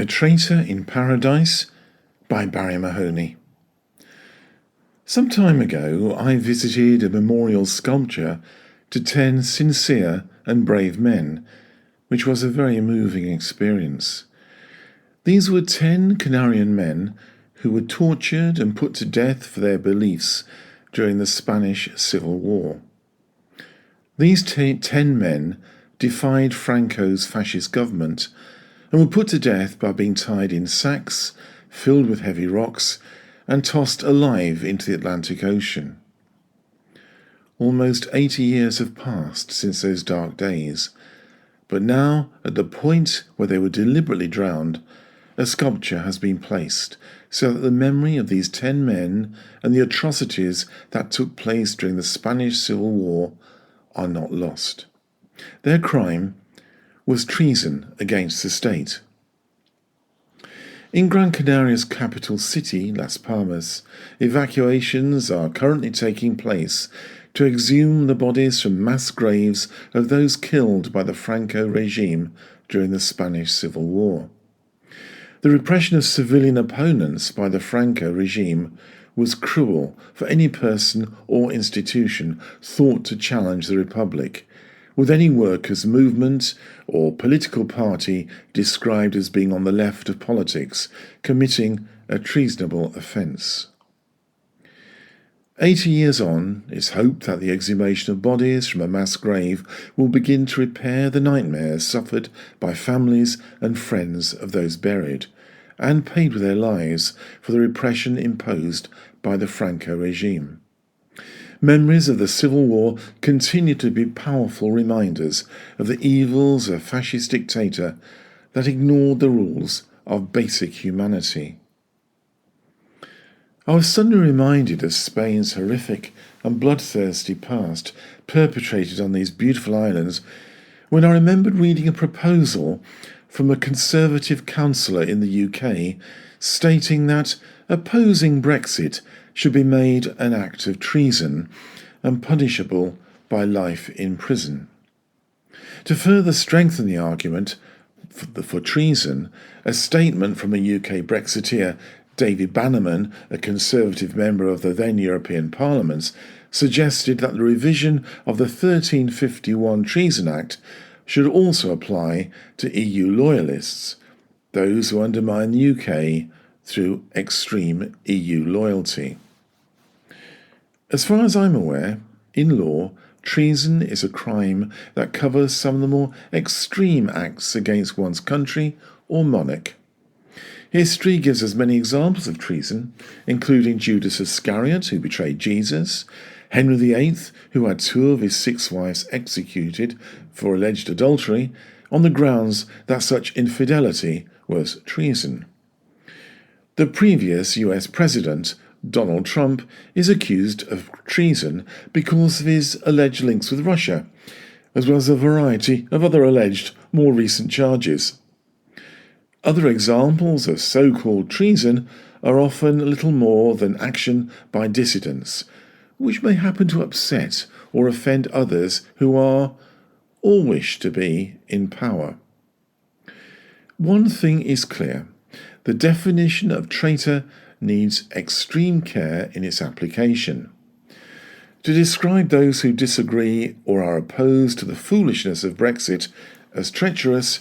A Traitor in Paradise by Barrie Mahoney. Some time ago I visited a memorial sculpture to 10 sincere and brave men, which was a very moving experience. These were 10 Canarian men who were tortured and put to death for their beliefs during the Spanish Civil War. These 10 men defied Franco's fascist government and were put to death by being tied in sacks filled with heavy rocks and tossed alive into the Atlantic Ocean. Almost 80 years have passed since those dark days, but now, at the point where they were deliberately drowned, a sculpture has been placed so that the memory of these 10 men and the atrocities that took place during the Spanish Civil War are not lost. Their crime was treason against the state. In Gran Canaria's capital city, Las Palmas, evacuations are currently taking place to exhume the bodies from mass graves of those killed by the Franco regime during the Spanish Civil War. The repression of civilian opponents by the Franco regime was cruel for any person or institution thought to challenge the Republic, with any workers' movement or political party described as being on the left of politics, committing a treasonable offence. 80 years on, it's hoped that the exhumation of bodies from a mass grave will begin to repair the nightmares suffered by families and friends of those buried, and paid with their lives for the repression imposed by the Franco regime. Memories of the Civil War continue to be powerful reminders of the evils of a fascist dictator that ignored the rules of basic humanity. I was suddenly reminded of Spain's horrific and bloodthirsty past perpetrated on these beautiful islands when I remembered reading a proposal from a Conservative councillor in the UK stating that opposing Brexit should be made an act of treason and punishable by life in prison. To further strengthen the argument for treason, a statement from a UK Brexiteer, David Bannerman, a Conservative member of the then European Parliament, suggested that the revision of the 1351 Treason Act should also apply to EU loyalists, those who undermine the UK through extreme EU loyalty. As far as I'm aware, in law, treason is a crime that covers some of the more extreme acts against one's country or monarch. History gives us many examples of treason, including Judas Iscariot, who betrayed Jesus, Henry VIII, who had 2 of his 6 wives executed for alleged adultery, on the grounds that such infidelity was treason. The previous US President, Donald Trump, is accused of treason because of his alleged links with Russia, as well as a variety of other alleged more recent charges. Other examples of so-called treason are often little more than action by dissidents, which may happen to upset or offend others who are, or wish to be, in power. One thing is clear: the definition of traitor needs extreme care in its application. To describe those who disagree or are opposed to the foolishness of Brexit as treacherous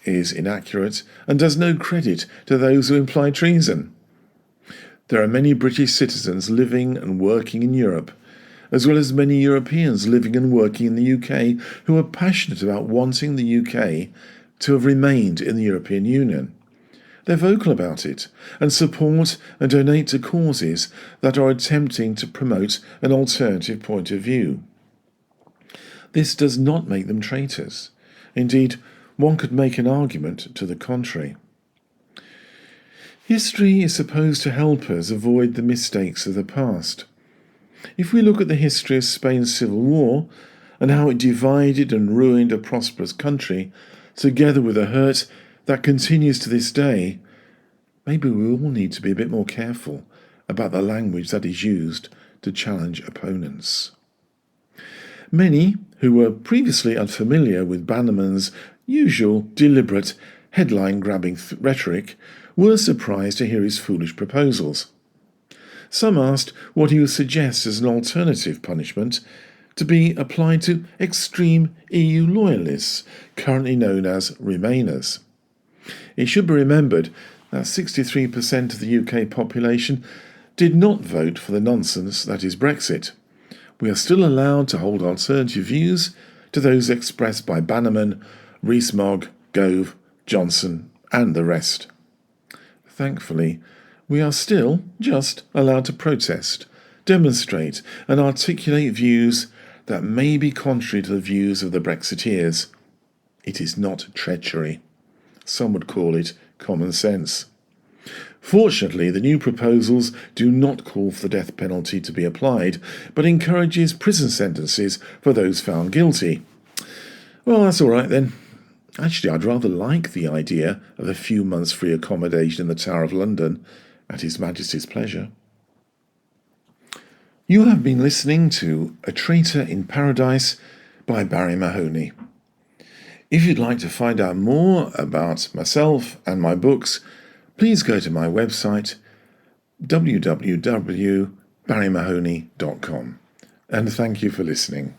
is inaccurate and does no credit to those who imply treason. There are many British citizens living and working in Europe, as well as many Europeans living and working in the UK who are passionate about wanting the UK to have remained in the European Union. They're vocal about it and support and donate to causes that are attempting to promote an alternative point of view. This does not make them traitors. Indeed, one could make an argument to the contrary. History is supposed to help us avoid the mistakes of the past. If we look at the history of Spain's Civil War and how it divided and ruined a prosperous country, together with the hurt that continues to this day, maybe we all need to be a bit more careful about the language that is used to challenge opponents. Many who were previously unfamiliar with Bannerman's usual deliberate headline-grabbing rhetoric were surprised to hear his foolish proposals. Some asked what he would suggest as an alternative punishment to be applied to extreme EU loyalists, currently known as Remainers. It should be remembered that 63% of the UK population did not vote for the nonsense that is Brexit. We are still allowed to hold alternative views to those expressed by Bannerman, Rees-Mogg, Gove, Johnson and the rest. Thankfully, we are still just allowed to protest, demonstrate and articulate views that may be contrary to the views of the Brexiteers. It is not treachery. Some would call it common sense. Fortunately, the new proposals do not call for the death penalty to be applied, but encourages prison sentences for those found guilty. Well, that's all right then. Actually, I'd rather like the idea of a few months' free accommodation in the Tower of London at His Majesty's pleasure. You have been listening to A Traitor in Paradise by Barrie Mahoney. If you'd like to find out more about myself and my books, please go to my website www.barriemahoney.com, and thank you for listening.